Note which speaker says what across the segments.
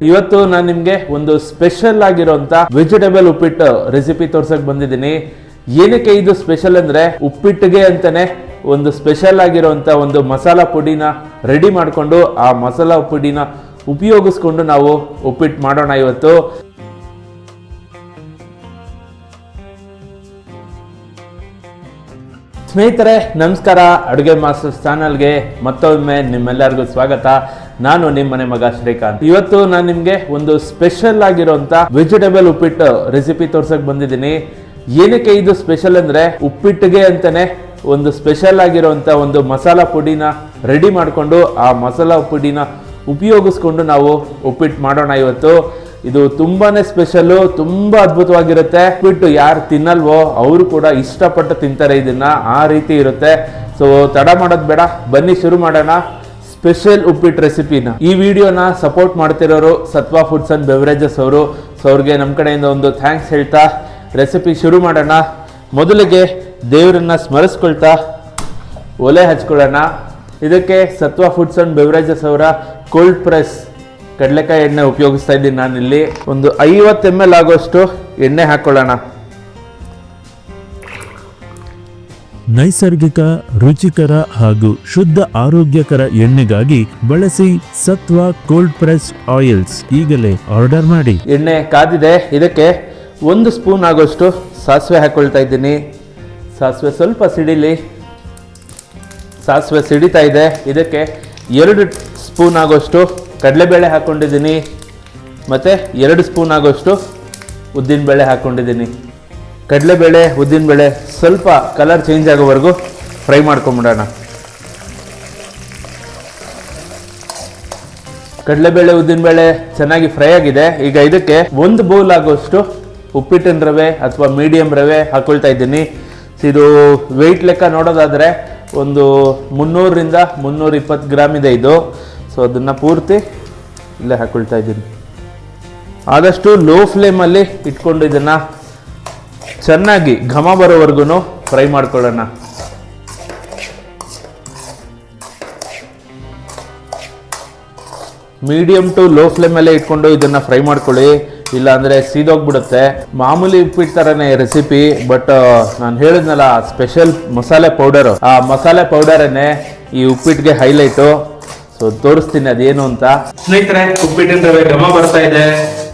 Speaker 1: ಇವತ್ತು ನಾನು ನಿಮಗೆ ಒಂದು ಸ್ಪೆಷಲ್ ಆಗಿರುವಂತ ವೆಜಿಟೇಬಲ್ ಉಪ್ಪಿಟ್ಟು ರೆಸಿಪಿ ತೋರ್ಸಕ್ ಬಂದಿದ್ದೀನಿ. ಏನಕ್ಕೆ ಇದು ಸ್ಪೆಷಲ್ ಅಂದ್ರೆ ಉಪ್ಪಿಟ್ಟಿಗೆ ಅಂತಾನೆ ಒಂದು ಸ್ಪೆಷಲ್ ಆಗಿರುವಂತ ಒಂದು ಮಸಾಲಾ ಪುಡಿನ ರೆಡಿ ಮಾಡಿಕೊಂಡು ಆ ಮಸಾಲಾ ಪುಡಿನ ಉಪಯೋಗಿಸ್ಕೊಂಡು ನಾವು ಉಪ್ಪಿಟ್ಟು ಮಾಡೋಣ ಇವತ್ತು. ಸ್ನೇಹಿತರೆ ನಮಸ್ಕಾರ, ಅಡುಗೆ ಮಾಸ್ಟರ್ಸ್ ಚಾನಲ್ಗೆ ಮತ್ತೊಮ್ಮೆ ನಿಮ್ಮೆಲ್ಲರಿಗೂ ಸ್ವಾಗತ. ನಾನು ನಿಮ್ಮ ಮನೆ ಮಗ ಶ್ರೀಕಾಂತ್. ಇವತ್ತು ನಾನು ನಿಮಗೆ ಒಂದು ಸ್ಪೆಷಲ್ ಆಗಿರುವಂತ ವೆಜಿಟೇಬಲ್ ಉಪ್ಪಿಟ್ಟು ರೆಸಿಪಿ ತೋರ್ಸಕ್ ಬಂದಿದ್ದೀನಿ. ಏನಕ್ಕೆ ಇದು ಸ್ಪೆಷಲ್ ಅಂದ್ರೆ ಉಪ್ಪಿಟ್ಟಿಗೆ ಅಂತಾನೆ ಒಂದು ಸ್ಪೆಷಲ್ ಆಗಿರುವಂತ ಒಂದು ಮಸಾಲಾ ಪುಡಿನ ರೆಡಿ ಮಾಡಿಕೊಂಡು ಆ ಮಸಾಲಾ ಪುಡಿನ ಉಪಯೋಗಿಸ್ಕೊಂಡು ನಾವು ಉಪ್ಪಿಟ್ಟು ಮಾಡೋಣ ಇವತ್ತು. ಇದು ತುಂಬಾನೇ ಸ್ಪೆಷಲ್, ತುಂಬಾ ಅದ್ಭುತವಾಗಿರುತ್ತೆ. ಉಪ್ಪಿಟ್ಟು ಯಾರು ತಿನ್ನಲ್ವೋ ಅವರು ಕೂಡ ಇಷ್ಟಪಟ್ಟು ತಿಂತಾರೆ ಇದನ್ನ, ಆ ರೀತಿ ಇರುತ್ತೆ. ಸೊ ತಡ ಮಾಡೋದು ಬೇಡ, ಬನ್ನಿ ಶುರು ಮಾಡೋಣ ಸ್ಪೆಷಲ್ ಉಪ್ಪಿಟ್ಟು ರೆಸಿಪಿನ. ಈ ವಿಡಿಯೋನ support ಮಾಡ್ತಿರೋರು Sattva foods and beverages ಅವರು. ಸೊ ಅವ್ರಿಗೆ ನಮ್ಮ ಕಡೆಯಿಂದ ಒಂದು ಥ್ಯಾಂಕ್ಸ್ ಹೇಳ್ತಾ ರೆಸಿಪಿ ಶುರು ಮಾಡೋಣ. ಮೊದಲಿಗೆ ದೇವರನ್ನ ಸ್ಮರಿಸ್ಕೊಳ್ತಾ ಒಲೆ ಹಚ್ಕೊಳ್ಳೋಣ. ಇದಕ್ಕೆ ಸತ್ವಾ ಫುಡ್ಸ್ ಅಂಡ್ ಬೆವರೇಜಸ್ ಅವರ ಕೋಲ್ಡ್ ಪ್ರೆಸ್ ಕಡಲೆಕಾಯಿ ಎಣ್ಣೆ ಉಪಯೋಗಿಸ್ತಾ ಇದ್ದೀನಿ. ನಾನಿಲ್ಲಿ ಒಂದು 50 ml ಆಗೋಷ್ಟು ಎಣ್ಣೆ ಹಾಕೊಳ್ಳೋಣ.
Speaker 2: ನೈಸರ್ಗಿಕ, ರುಚಿಕರ ಹಾಗೂ ಶುದ್ಧ ಆರೋಗ್ಯಕರ ಎಣ್ಣೆಗಾಗಿ ಬಳಸಿ ಸತ್ವಾ ಕೋಲ್ಡ್ ಪ್ರೆಸ್ ಆಯಿಲ್ಸ್ ಈಗಲೇ ಆರ್ಡರ್ ಮಾಡಿ.
Speaker 1: ಎಣ್ಣೆ ಕಾದಿದೆ. ಇದಕ್ಕೆ 1 ಸ್ಪೂನ್ ಆಗೋಷ್ಟು ಸಾಸಿವೆ ಹಾಕೊಳ್ತಾ ಇದ್ದೀನಿ. ಸಾಸಿವೆ ಸ್ವಲ್ಪ ಸಿಡಿಲಿ. ಸಾಸಿವೆ ಸಿಡಿತಾ ಇದೆ. ಇದಕ್ಕೆ 2 ಸ್ಪೂನ್ ಆಗೋಷ್ಟು ಕಡಲೆಬೇಳೆ ಹಾಕ್ಕೊಂಡಿದ್ದೀನಿ, ಮತ್ತು 2 ಸ್ಪೂನ್ ಆಗೋಷ್ಟು ಉದ್ದಿನಬೇಳೆ ಹಾಕ್ಕೊಂಡಿದ್ದೀನಿ. ಕಡಲೆಬೇಳೆ ಉದ್ದಿನಬೇಳೆ ಸ್ವಲ್ಪ ಕಲರ್ ಚೇಂಜ್ ಆಗೋವರೆಗೂ ಫ್ರೈ ಮಾಡ್ಕೊಂಬಿಡೋಣ. ಕಡಲೆಬೇಳೆ ಉದ್ದಿನಬೇಳೆ ಚೆನ್ನಾಗಿ ಫ್ರೈ ಆಗಿದೆ. ಈಗ ಇದಕ್ಕೆ 1 ಬೌಲ್ ಆಗೋಷ್ಟು ಉಪ್ಪಿಟ್ಟಿನ ರವೆ ಅಥವಾ ಮೀಡಿಯಂ ರವೆ ಹಾಕ್ಕೊಳ್ತಾ ಇದ್ದೀನಿ. ಇದು ವೆಯ್ಟ್ ಲೆಕ್ಕ ನೋಡೋದಾದರೆ ಒಂದು 300ರಿಂದ 320 ಗ್ರಾಮ್ ಇದೆ ಇದು. ಸೊ ಅದನ್ನು ಪೂರ್ತಿ ಇಲ್ಲೇ ಹಾಕ್ಕೊಳ್ತಾ ಇದ್ದೀನಿ. ಆದಷ್ಟು ಲೋ ಫ್ಲೇಮಲ್ಲಿ ಇಟ್ಕೊಂಡು ಇದನ್ನು ಚೆನ್ನಾಗಿ ಘಮ ಬರೋವರೆಗೂ ಫ್ರೈ ಮಾಡ್ಕೊಳ್ಳೋಣ. ಮೀಡಿಯಂ ಟು ಲೋ ಫ್ಲೇಮಲ್ಲೇ ಇಟ್ಕೊಂಡು ಇದನ್ನು ಫ್ರೈ ಮಾಡ್ಕೊಳ್ಳಿ, ಇಲ್ಲ ಅಂದರೆ ಸೀದೋಗ್ಬಿಡುತ್ತೆ. ಮಾಮೂಲಿ ಉಪ್ಪಿಟ್ಟು ಥರನೇ ರೆಸಿಪಿ, ಬಟ್ ನಾನು ಹೇಳಿದ್ನಲ್ಲ ಸ್ಪೆಷಲ್ ಮಸಾಲೆ ಪೌಡರು, ಆ ಮಸಾಲೆ ಪೌಡರನ್ನೇ ಈ ಉಪ್ಪಿಟ್ಟಿಗೆ ಹೈಲೈಟು. ಸೊ ತೋರಿಸ್ತೀನಿ ಅದೇನು ಅಂತ. ಸ್ನೇಹಿತರೆ, ಉಪ್ಪಿಟ್ಟಿನ ರವೆ ಘಮ ಬರ್ತಾ ಇದೆ,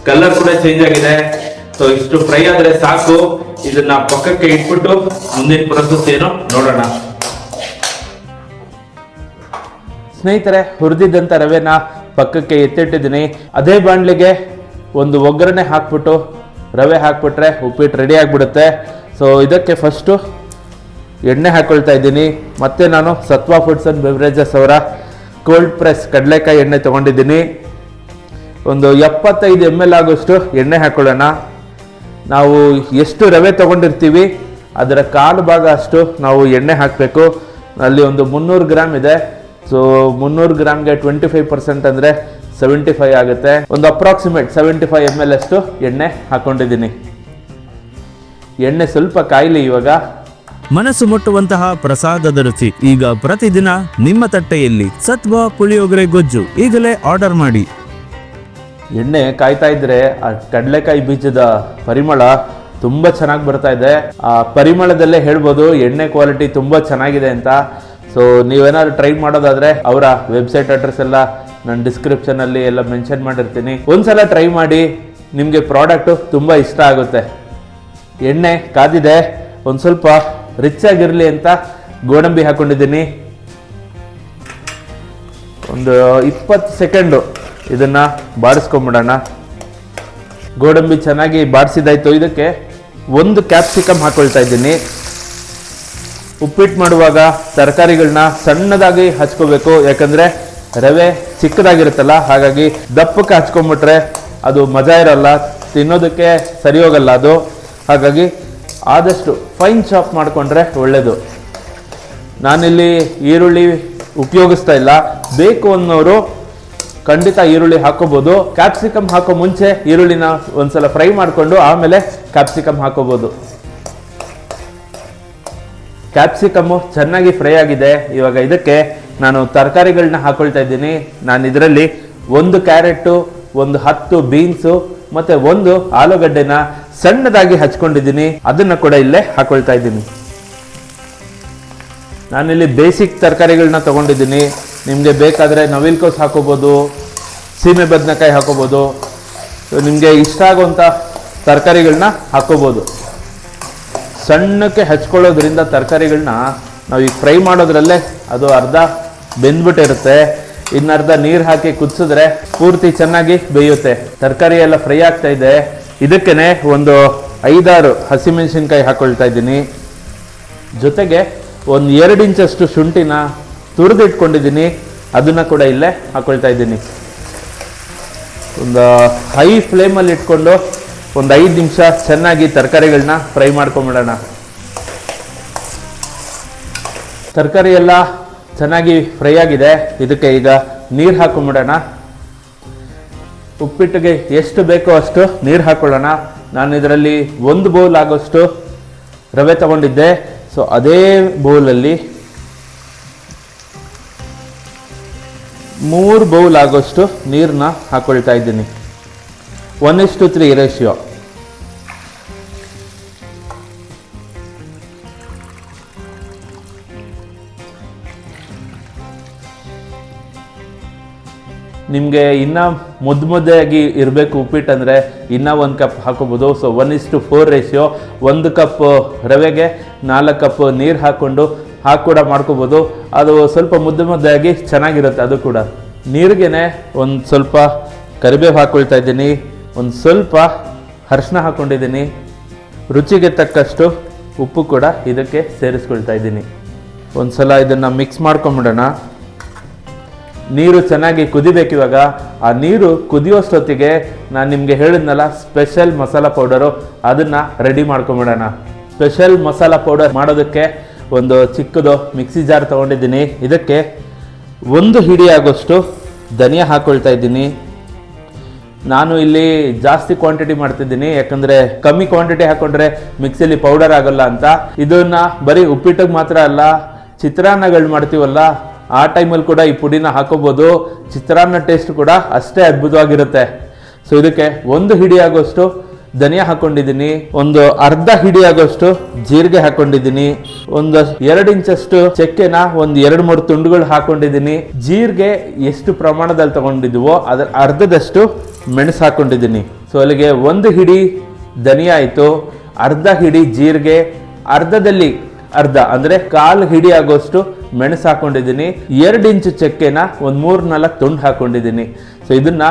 Speaker 1: ಕಲರ್ ಕೂಡ ಚೇಂಜ್ ಆಗಿದೆ. ಸೊ ಇಷ್ಟು ಫ್ರೈ ಆದ್ರೆ ಸಾಕು. ಇದನ್ನ ಪಕ್ಕಕ್ಕೆ ಇಟ್ಬಿಟ್ಟು ಮುಂದಿನ ಪ್ರೊಸೆಸ್ ಏನು ನೋಡೋಣ. ಸ್ನೇಹಿತರೆ, ಹುರಿದಿದ್ದಂಥ ರವೆನ ಪಕ್ಕಕ್ಕೆ ಎತ್ತಿಟ್ಟಿದ್ದೀನಿ. ಅದೇ ಬಾಣಲಿಗೆ ಒಂದು ಒಗ್ಗರಣೆ ಹಾಕ್ಬಿಟ್ಟು ರವೆ ಹಾಕ್ಬಿಟ್ರೆ ಉಪ್ಪಿಟ್ಟು ರೆಡಿ ಆಗಿಬಿಡುತ್ತೆ. ಸೊ ಇದಕ್ಕೆ ಫಸ್ಟು ಎಣ್ಣೆ ಹಾಕ್ಕೊಳ್ತಾ ಇದ್ದೀನಿ. ಮತ್ತೆ ನಾನು ಸತ್ವಾ ಫುಡ್ಸ್ ಅಂಡ್ ಬೆವರೇಜಸ್ ಅವರ ಕೋಲ್ಡ್ ಪ್ರೆಸ್ ಕಡಲೆಕಾಯಿ ಎಣ್ಣೆ ತೊಗೊಂಡಿದ್ದೀನಿ. ಒಂದು 75 ml ಆಗೋಷ್ಟು ಎಣ್ಣೆ ಹಾಕ್ಕೊಳ್ಳೋಣ. ನಾವು ಎಷ್ಟು ರವೆ ತೊಗೊಂಡಿರ್ತೀವಿ ಅದರ ಕಾಲು ಭಾಗ ಅಷ್ಟು ನಾವು ಎಣ್ಣೆ ಹಾಕಬೇಕು. ಅಲ್ಲಿ ಒಂದು 300 ಗ್ರಾಮ್ ಇದೆ. ಸೊ 300 ಗ್ರಾಮ್ಗೆ 25% ಅಂದರೆ 75 ಆಗುತ್ತೆ. ಒಂದು ಅಪ್ರಾಕ್ಸಿಮೇಟ್ 75 ml ಅಷ್ಟು ಎಣ್ಣೆ ಹಾಕ್ಕೊಂಡಿದ್ದೀನಿ. ಎಣ್ಣೆ ಸ್ವಲ್ಪ ಕಾಯಿಲಿ. ಇವಾಗ
Speaker 2: ಮನಸ್ಸು ಮುಟ್ಟುವಂತಹ ಪ್ರಸಾದದ ರುಚಿ ಈಗ ಪ್ರತಿದಿನ ನಿಮ್ಮ ತಟ್ಟೆಯಲ್ಲಿ. ಸತ್ವಾ ಪುಳಿಯೋಗರೆ ಗೊಜ್ಜು ಈಗಲೇ ಆರ್ಡರ್ ಮಾಡಿ.
Speaker 1: ಎಣ್ಣೆ ಕಾಯ್ತಾ ಇದ್ರೆ ಆ ಕಡಲೆಕಾಯಿ ಬೀಜದ ಪರಿಮಳ ತುಂಬ ಚೆನ್ನಾಗಿ ಬರ್ತಾ ಇದೆ. ಆ ಪರಿಮಳದಲ್ಲೇ ಹೇಳ್ಬೋದು ಎಣ್ಣೆ ಕ್ವಾಲಿಟಿ ತುಂಬ ಚೆನ್ನಾಗಿದೆ ಅಂತ. ಸೊ ನೀವೇನಾದ್ರು ಟ್ರೈ ಮಾಡೋದಾದರೆ ಅವರ ವೆಬ್ಸೈಟ್ ಅಡ್ರೆಸ್ ಎಲ್ಲ ನಾನು ಡಿಸ್ಕ್ರಿಪ್ಷನಲ್ಲಿ ಎಲ್ಲ ಮೆನ್ಷನ್ ಮಾಡಿರ್ತೀನಿ. ಒಂದ್ಸಲ ಟ್ರೈ ಮಾಡಿ, ನಿಮಗೆ ಪ್ರಾಡಕ್ಟು ತುಂಬ ಇಷ್ಟ ಆಗುತ್ತೆ. ಎಣ್ಣೆ ಕಾದಿದೆ. ಒಂದು ಸ್ವಲ್ಪ ರಿಚ್ ಆಗಿರಲಿ ಅಂತ ಗೋಡಂಬಿ ಹಾಕ್ಕೊಂಡಿದ್ದೀನಿ. ಒಂದು 20 ಸೆಕೆಂಡು ಇದನ್ನು ಬಾಡಿಸ್ಕೊಂಬಿಡೋಣ. ಗೋಡಂಬಿ ಚೆನ್ನಾಗಿ ಬಾಡಿಸಿದಾಯ್ತು. ಇದಕ್ಕೆ 1 ಕ್ಯಾಪ್ಸಿಕಮ್ ಹಾಕ್ಕೊಳ್ತಾ ಇದ್ದೀನಿ. ಉಪ್ಪಿಟ್ಟು ಮಾಡುವಾಗ ತರಕಾರಿಗಳನ್ನ ಸಣ್ಣದಾಗಿ ಹಚ್ಕೋಬೇಕು, ಯಾಕಂದರೆ ರವೆ ಚಿಕ್ಕದಾಗಿರುತ್ತಲ್ಲ, ಹಾಗಾಗಿ ದಪ್ಪಕ್ಕೆ ಹಚ್ಕೊಂಬಿಟ್ರೆ ಅದು ಮಜಾ ಇರಲ್ಲ, ತಿನ್ನೋದಕ್ಕೆ ಸರಿ ಹೋಗಲ್ಲ ಅದು. ಹಾಗಾಗಿ ಆದಷ್ಟು ಫೈನ್ ಚಾಪ್ ಮಾಡಿಕೊಂಡ್ರೆ ಒಳ್ಳೆಯದು. ನಾನಿಲ್ಲಿ ಈರುಳ್ಳಿ ಉಪಯೋಗಿಸ್ತಾ ಇಲ್ಲ. ಬೇಕು ಅನ್ನೋರು ಖಂಡಿತ ಈರುಳ್ಳಿ ಹಾಕೋಬೋದು. ಕ್ಯಾಪ್ಸಿಕಮ್ ಹಾಕೋ ಮುಂಚೆ ಈರುಳ್ಳಿನ ಒಂದ್ಸಲ ಫ್ರೈ ಮಾಡಿಕೊಂಡು ಆಮೇಲೆ ಕ್ಯಾಪ್ಸಿಕಮ್ ಹಾಕೋಬೋದು. ಕ್ಯಾಪ್ಸಿಕಮ್ಮು ಚೆನ್ನಾಗಿ ಫ್ರೈ ಆಗಿದೆ. ಇವಾಗ ಇದಕ್ಕೆ ನಾನು ತರಕಾರಿಗಳನ್ನ ಹಾಕೊಳ್ತಾ ಇದ್ದೀನಿ. ನಾನು ಇದರಲ್ಲಿ 1 ಕ್ಯಾರೆಟು, ಒಂದು 10 ಬೀನ್ಸು ಮತ್ತೆ ಒಂದು ಆಲೂಗಡ್ಡೆನ ಸಣ್ಣದಾಗಿ ಹಚ್ಕೊಂಡಿದ್ದೀನಿ, ಅದನ್ನ ಕೂಡ ಇಲ್ಲೇ ಹಾಕೊಳ್ತಾ ಇದ್ದೀನಿ. ನಾನಿಲ್ಲಿ ಬೇಸಿಕ್ ತರಕಾರಿಗಳನ್ನ ತಗೊಂಡಿದ್ದೀನಿ. ನಿಮಗೆ ಬೇಕಾದರೆ ನವಿಲ್ಕೋಸು ಹಾಕೋಬೋದು, ಸೀಮೆ ಬದನೆಕಾಯಿ ಹಾಕೋಬೋದು, ನಿಮಗೆ ಇಷ್ಟ ಆಗುವಂಥ ತರಕಾರಿಗಳನ್ನ ಹಾಕೋಬೋದು. ಸಣ್ಣಕ್ಕೆ ಹಚ್ಕೊಳ್ಳೋದ್ರಿಂದ ತರಕಾರಿಗಳನ್ನ ನಾವು ಈಗ ಫ್ರೈ ಮಾಡೋದ್ರಲ್ಲೇ ಅದು ಅರ್ಧ ಬೆಂದ್ಬಿಟ್ಟಿರುತ್ತೆ. ಇನ್ನರ್ಧ ನೀರು ಹಾಕಿ ಕುದಿಸಿದ್ರೆ ಪೂರ್ತಿ ಚೆನ್ನಾಗಿ ಬೇಯುತ್ತೆ. ತರಕಾರಿ ಎಲ್ಲ ಫ್ರೈ ಆಗ್ತಾ ಇದೆ. ಇದಕ್ಕೇನೆ ಒಂದು 5-6 ಹಸಿಮೆಣಸಿನ್ಕಾಯಿ ಹಾಕೊಳ್ತಾ ಇದ್ದೀನಿ. ಜೊತೆಗೆ ಒಂದು 2 ಇಂಚಷ್ಟು ಶುಂಠಿನ ತುರಿದಿಟ್ಕೊಂಡಿದ್ದೀನಿ, ಅದನ್ನು ಕೂಡ ಇಲ್ಲೇ ಹಾಕೊಳ್ತಾ ಇದ್ದೀನಿ. ಒಂದು ಹೈ ಫ್ಲೇಮಲ್ಲಿ ಇಟ್ಕೊಂಡು ಒಂದು 5 ನಿಮಿಷ ಚೆನ್ನಾಗಿ ತರಕಾರಿಗಳನ್ನ ಫ್ರೈ ಮಾಡ್ಕೊಂಬಿಡೋಣ. ತರಕಾರಿ ಎಲ್ಲ ಚೆನ್ನಾಗಿ ಫ್ರೈ ಆಗಿದೆ. ಇದಕ್ಕೆ ಈಗ ನೀರು ಹಾಕೊಂಬಿಡೋಣ. ಉಪ್ಪಿಟ್ಟಿಗೆ ಎಷ್ಟು ಬೇಕೋ ಅಷ್ಟು ನೀರು ಹಾಕೊಳ್ಳೋಣ. ನಾನು ಇದರಲ್ಲಿ 1 ಬೌಲ್ ಆಗೋಷ್ಟು ರವೆ ತಗೊಂಡಿದ್ದೆ. ಸೊ ಅದೇ ಬೌಲಲ್ಲಿ 3 ಬೌಲ್ ಆಗೋಷ್ಟು ನೀರನ್ನ ಹಾಕೊಳ್ತಾ ಇದ್ದೀನಿ. 1:3 ರೇಷಿಯೋ. ನಿಮಗೆ ಇನ್ನೂ ಮುದ್ದೆಯಾಗಿ ಇರಬೇಕು ಉಪ್ಪಿಟ್ಟು ಅಂದರೆ ಇನ್ನೂ 1 ಕಪ್ ಹಾಕೋಬೋದು. So 1:4 ratio. 1 ಕಪ್ ರವೆಗೆ 4 ಕಪ್ ನೀರು ಹಾಕ್ಕೊಂಡು ಕೂಡ ಮಾಡ್ಕೋಬೋದು. ಅದು ಸ್ವಲ್ಪ ಮುದ್ದೆಯಾಗಿ ಚೆನ್ನಾಗಿರುತ್ತೆ. ಅದು ಕೂಡ ನೀರಿಗೆನೆ ಒಂದು ಸ್ವಲ್ಪ ಕರಿಬೇವು ಹಾಕ್ಕೊಳ್ತಾ ಇದ್ದೀನಿ, ಒಂದು ಸ್ವಲ್ಪ ಅರಿಶಿನ ಹಾಕ್ಕೊಂಡಿದ್ದೀನಿ, ರುಚಿಗೆ ತಕ್ಕಷ್ಟು ಉಪ್ಪು ಕೂಡ ಇದಕ್ಕೆ ಸೇರಿಸ್ಕೊಳ್ತಾ ಇದ್ದೀನಿ. ಒಂದು ಸಲ ಇದನ್ನು ಮಿಕ್ಸ್ ಮಾಡ್ಕೊಂಬಿಡೋಣ. ನೀರು ಚೆನ್ನಾಗಿ ಕುದಿಬೇಕು. ಇವಾಗ ಆ ನೀರು ಕುದಿಯೋಷ್ಟೊತ್ತಿಗೆ ನಾನು ನಿಮಗೆ ಹೇಳಿದ್ನಲ್ಲ ಸ್ಪೆಷಲ್ ಮಸಾಲ ಪೌಡರು, ಅದನ್ನು ರೆಡಿ ಮಾಡ್ಕೊಂಬಿಡೋಣ. ಸ್ಪೆಷಲ್ ಮಸಾಲ ಪೌಡರ್ ಮಾಡೋದಕ್ಕೆ ಒಂದು ಚಿಕ್ಕದು ಮಿಕ್ಸಿ ಜಾರ್ ತೊಗೊಂಡಿದ್ದೀನಿ. ಇದಕ್ಕೆ 1 ಹಿಡಿ ಆಗೋಷ್ಟು ಧನಿಯಾ ಹಾಕ್ಕೊಳ್ತಾ ಇದ್ದೀನಿ. ನಾನು ಇಲ್ಲಿ ಜಾಸ್ತಿ ಕ್ವಾಂಟಿಟಿ ಮಾಡ್ತಿದ್ದೀನಿ, ಯಾಕಂದರೆ ಕಮ್ಮಿ ಕ್ವಾಂಟಿಟಿ ಹಾಕ್ಕೊಂಡ್ರೆ ಮಿಕ್ಸಿಲಿ ಪೌಡರ್ ಆಗೋಲ್ಲ ಅಂತ. ಇದನ್ನು ಬರೀ ಉಪ್ಪಿಟ್ಟಿಗೆ ಮಾತ್ರ ಅಲ್ಲ, ಚಿತ್ರಾನ್ನಗಳು ಮಾಡ್ತೀವಲ್ಲ ಆ ಟೈಮಲ್ಲಿ ಕೂಡ ಈ ಪುಡಿನ ಹಾಕೋಬೋದು. ಚಿತ್ರಾನ್ನ ಟೇಸ್ಟ್ ಕೂಡ ಅಷ್ಟೇ ಅದ್ಭುತವಾಗಿರುತ್ತೆ. ಸೊ ಇದಕ್ಕೆ 1 ಹಿಡಿ ಆಗೋಷ್ಟು ಧನಿಯಾ ಹಾಕೊಂಡಿದ್ದೀನಿ, ಒಂದು ಅರ್ಧ ಹಿಡಿ ಆಗೋಷ್ಟು ಜೀರಿಗೆ ಹಾಕೊಂಡಿದ್ದೀನಿ, ಒಂದು 2 ಇಂಚಷ್ಟು ಚಕ್ಕೆನ ಒಂದು 2-3 ತುಂಡುಗಳು ಹಾಕೊಂಡಿದ್ದೀನಿ. ಜೀರಿಗೆ ಎಷ್ಟು ಪ್ರಮಾಣದಲ್ಲಿ ತಗೊಂಡಿದ್ದೀವೋ ಅದರ ಅರ್ಧದಷ್ಟು ಮೆಣಸು ಹಾಕೊಂಡಿದ್ದೀನಿ. ಸೊ ಅಲ್ಲಿಗೆ 1 ಹಿಡಿ ಧನಿಯಾ ಆಯಿತು, ಅರ್ಧ ಹಿಡಿ ಜೀರಿಗೆ, ಅರ್ಧದಲ್ಲಿ ಅರ್ಧ ಅಂದರೆ 1/4 ಹಿಡಿ ಆಗೋಷ್ಟು ಮೆಣಸು ಹಾಕೊಂಡಿದ್ದೀನಿ, 2 ಇಂಚು ಚಕ್ಕೆನ ಒಂದು 3-4 ತುಂಡು ಹಾಕೊಂಡಿದ್ದೀನಿ. ಸೊ ಇದನ್ನ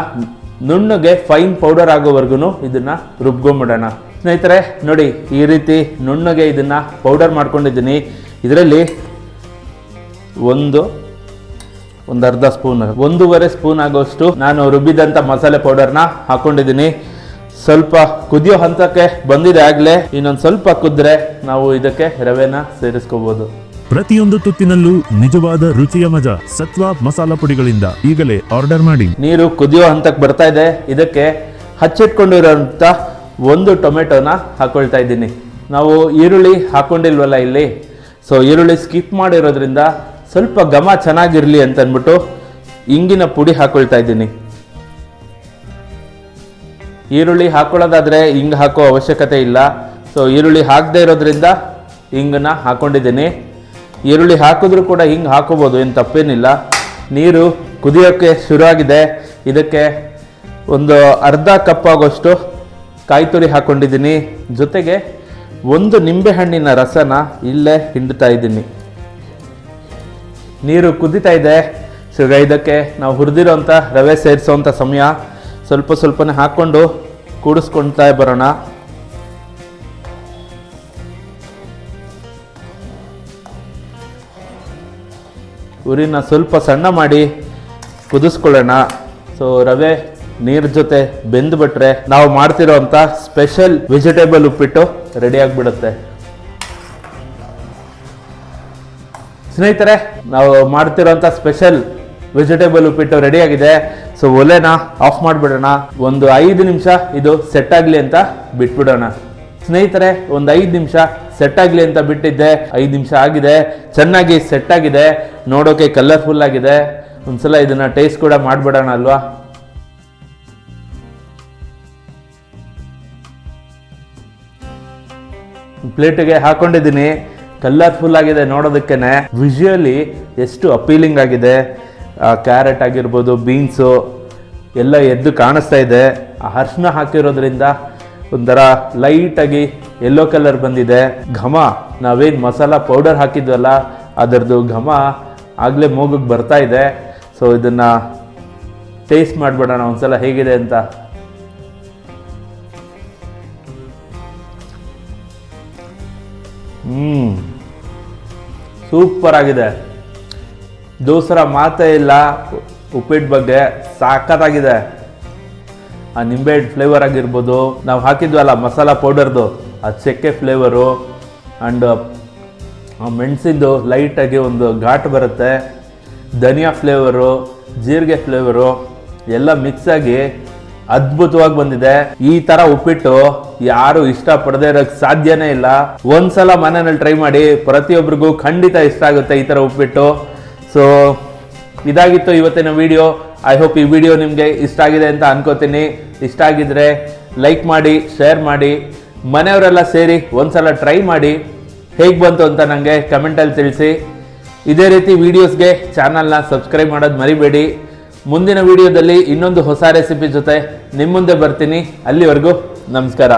Speaker 1: ನುಣ್ಣಗೆ ಫೈನ್ ಪೌಡರ್ ಆಗೋವರೆಗೂ ಇದನ್ನ ರುಬ್ಕೊಂಬಿಡೋಣ. ಸ್ನೇಹಿತರೆ ನೋಡಿ, ಈ ರೀತಿ ನುಣ್ಣಗೆ ಇದನ್ನ ಪೌಡರ್ ಮಾಡ್ಕೊಂಡಿದ್ದೀನಿ. ಇದರಲ್ಲಿ ಒಂದು ಅರ್ಧ ಸ್ಪೂನ್, 1.5 ಸ್ಪೂನ್ ಆಗೋಷ್ಟು ನಾನು ರುಬ್ಬಿದಂಥ ಮಸಾಲೆ ಪೌಡರ್ನ ಹಾಕೊಂಡಿದ್ದೀನಿ. ಸ್ವಲ್ಪ ಕುದಿಯೋ ಹಂತಕ್ಕೆ ಬಂದಿದೆ ಆಗಲೇ. ಇನ್ನೊಂದು ಸ್ವಲ್ಪ ಕುದ್ರೆ ನಾವು ಇದಕ್ಕೆ ರವೆನ ಸೇರಿಸ್ಕೋಬಹುದು.
Speaker 2: ಪ್ರತಿಯೊಂದು ತುತ್ತಿನಲ್ಲೂ ನಿಜವಾದ ರುಚಿಯ ಮಜಾ ಸತ್ವ ಮಸಾಲ ಪುಡಿಗಳಿಂದ ಈಗಲೇ ಆರ್ಡರ್ ಮಾಡಿ.
Speaker 1: ನೀರು ಕುದಿಯೋ ಹಂತಕ್ಕೆ ಬರ್ತಾ ಇದೆ. ಇದಕ್ಕೆ ಹಚ್ಚಿಟ್ಕೊಂಡಿರೋಂಥ 1 ಟೊಮೆಟೊನ ಹಾಕೊಳ್ತಾ ಇದ್ದೀನಿ. ನಾವು ಈರುಳ್ಳಿ ಹಾಕೊಂಡಿಲ್ವಲ್ಲ ಇಲ್ಲಿ, ಸೊ ಈರುಳ್ಳಿ ಸ್ಕಿಪ್ ಮಾಡಿರೋದ್ರಿಂದ ಸ್ವಲ್ಪ ಘಮ ಚೆನ್ನಾಗಿರಲಿ ಅಂತ ಅಂದ್ಬಿಟ್ಟು ಇಂಗಿನ ಪುಡಿ ಹಾಕೊಳ್ತಾ ಇದ್ದೀನಿ. ಈರುಳ್ಳಿ ಹಾಕೊಳ್ಳೋದಾದರೆ ಹಿಂಗೆ ಹಾಕೋ ಅವಶ್ಯಕತೆ ಇಲ್ಲ. ಸೊ ಈರುಳ್ಳಿ ಹಾಕದೇ ಇರೋದ್ರಿಂದ ಹಿಂಗನ್ನ ಹಾಕೊಂಡಿದ್ದೀನಿ. ಈರುಳ್ಳಿ ಹಾಕಿದ್ರೂ ಕೂಡ ಹಿಂಗೆ ಹಾಕೋಬೋದು, ಏನು ತಪ್ಪೇನಿಲ್ಲ. ನೀರು ಕುದಿಯೋಕ್ಕೆ ಶುರುವಾಗಿದೆ. ಇದಕ್ಕೆ ಒಂದು ಅರ್ಧ ಕಪ್ ಆಗೋಷ್ಟು ಕಾಯಿ ತುರಿ ಹಾಕ್ಕೊಂಡಿದ್ದೀನಿ. ಜೊತೆಗೆ 1 ನಿಂಬೆಹಣ್ಣಿನ ರಸನ ಇಲ್ಲೇ ಹಿಂಡ್ತಾ ಇದ್ದೀನಿ. ನೀರು ಕುದೀತಾ ಇದೆ. ಸೊ ಇದಕ್ಕೆ ನಾವು ಹುರಿದಿರೋಂಥ ರವೆ ಸೇರಿಸೋವಂಥ ಸಮಯ. ಸ್ವಲ್ಪನೇ ಹಾಕ್ಕೊಂಡು ಕೂಡಿಸ್ಕೊಳ್ತಾ ಬರೋಣ. ಉರಿನ ಸ್ವಲ್ಪ ಸಣ್ಣ ಮಾಡಿ ಕುದಿಸ್ಕೊಳ್ಳೋಣ. ಸೊ ರವೆ ನೀರು ಜೊತೆ ಬೆಂದುಬಿಟ್ರೆ ನಾವು ಮಾಡ್ತಿರೋಂಥ ಸ್ಪೆಷಲ್ ವೆಜಿಟೇಬಲ್ ಉಪ್ಪಿಟ್ಟು ರೆಡಿ ಆಗಿಬಿಡುತ್ತೆ. ಸ್ನೇಹಿತರೆ, ನಾವು ಮಾಡ್ತಿರೋಂಥ ಸ್ಪೆಷಲ್ ವೆಜಿಟೇಬಲ್ ಉಪ್ಪಿಟ್ಟು ರೆಡಿಯಾಗಿದೆ. ಸೊ ಒಲೆನ ಆಫ್ ಮಾಡಿಬಿಡೋಣ. ಒಂದು 5 ನಿಮಿಷ ಇದು ಸೆಟ್ ಆಗಲಿ ಅಂತ ಬಿಟ್ಬಿಡೋಣ. ಸ್ನೇಹಿತರೆ, ಒಂದು 5 ನಿಮಿಷ ಸೆಟ್ ಆಗಲಿ ಅಂತ ಬಿಟ್ಟಿದ್ದೆ. 5 ನಿಮಿಷ ಆಗಿದೆ, ಚೆನ್ನಾಗಿ ಸೆಟ್ ಆಗಿದೆ, ನೋಡೋಕೆ ಕಲರ್ಫುಲ್ ಆಗಿದೆ. ಒಂದ್ಸಲ ಇದನ್ನು ಟೇಸ್ಟ್ ಕೂಡ ಮಾಡಿಬಿಡೋಣ ಅಲ್ವಾ. ಪ್ಲೇಟಿಗೆ ಹಾಕೊಂಡಿದ್ದೀನಿ. ಕಲರ್ಫುಲ್ ಆಗಿದೆ ನೋಡೋದಕ್ಕೇನೆ, ವಿಜುವಲಿ ಎಷ್ಟು ಅಪೀಲಿಂಗ್ ಆಗಿದೆ. ಕ್ಯಾರೆಟ್ ಆಗಿರ್ಬೋದು, ಬೀನ್ಸು ಎಲ್ಲ ಎದ್ದು ಕಾಣಿಸ್ತಾ ಇದೆ. ಅರಿಶಿನ ಹಾಕಿರೋದ್ರಿಂದ ಒಂಥರ ಲೈಟಾಗಿ ಯೆಲ್ಲೋ ಕಲರ್ ಬಂದಿದೆ. ಘಮ, ನಾವೇನು ಮಸಾಲ ಪೌಡರ್ ಹಾಕಿದ್ವಲ್ಲ ಅದರದ್ದು ಘಮ ಆಗಲೇ ಮೂಗಿಗೆ ಬರ್ತಾ ಇದೆ. ಸೊ ಇದನ್ನು ಟೇಸ್ಟ್ ಮಾಡಿಬಿಡೋಣ ಒಂದ್ಸಲ ಹೇಗಿದೆ ಅಂತ. ಸೂಪರ್ ಆಗಿದೆ. ದೋಸರ ಮಾತೇ ಇಲ್ಲ. ಉಪ್ಪಿಟ್ಟು ಬಗ್ಗೆ ಸಾಕತ್ತಾಗಿದೆ. ಆ ನಿಂಬೆ ಫ್ಲೇವರ್ ಆಗಿರ್ಬೋದು, ನಾವು ಹಾಕಿದ್ವಲ್ಲ ಮಸಾಲ ಪೌಡರ್ದು ಆ ಚಕ್ಕೆ ಫ್ಲೇವರು, ಆ್ಯಂಡ್ ಆ ಮೆಣಸಿಂದು ಲೈಟಾಗಿ ಒಂದು ಘಾಟ್ ಬರುತ್ತೆ, ಧನಿಯಾ ಫ್ಲೇವರು, ಜೀರಿಗೆ ಫ್ಲೇವರು ಎಲ್ಲ ಮಿಕ್ಸ್ ಆಗಿ ಅದ್ಭುತವಾಗಿ ಬಂದಿದೆ. ಈ ತರ ಉಪ್ಪಿಟ್ಟು ಯಾರು ಇಷ್ಟಪಡದೇ ಇರೋಕ್ಕೆ ಸಾಧ್ಯನೇ ಇಲ್ಲ. ಒಂದ್ಸಲ ಮನೆಯಲ್ಲಿ ಟ್ರೈ ಮಾಡಿ, ಪ್ರತಿಯೊಬ್ಬರಿಗೂ ಖಂಡಿತ ಇಷ್ಟ ಆಗುತ್ತೆ ಈ ತರ ಉಪ್ಪಿಟ್ಟು. ಸೊ ಇದಾಗಿತ್ತು ಇವತ್ತಿನ ವಿಡಿಯೋ. ಐ ಹೋಪ್ ಈ ವಿಡಿಯೋ ನಿಮಗೆ ಇಷ್ಟ ಆಗಿದೆ ಅಂತ ಅನ್ಕೋತೀನಿ. ಇಷ್ಟ ಆಗಿದ್ರೆ ಲೈಕ್ ಮಾಡಿ, ಶೇರ್ ಮಾಡಿ, ಮನೆಯವರೆಲ್ಲ ಸೇರಿ ಒಂದ್ಸಲ ಟ್ರೈ ಮಾಡಿ ಹೇಗೆ ಬಂತು ಅಂತ ನನಗೆ ಕಮೆಂಟಲ್ಲಿ ತಿಳಿಸಿ. ಇದೇ ರೀತಿ ವಿಡಿಯೋಸ್ಗೆ ಚಾನಲ್ನ ಸಬ್ಸ್ಕ್ರೈಬ್ ಮಾಡೋದು ಮರಿಬೇಡಿ. ಮುಂದಿನ ವಿಡಿಯೋದಲ್ಲಿ ಇನ್ನೊಂದು ಹೊಸ ರೆಸಿಪಿ ಜೊತೆ ನಿಮ್ಮ ಮುಂದೆ ಬರ್ತೀನಿ. ಅಲ್ಲಿವರೆಗೂ ನಮಸ್ಕಾರ.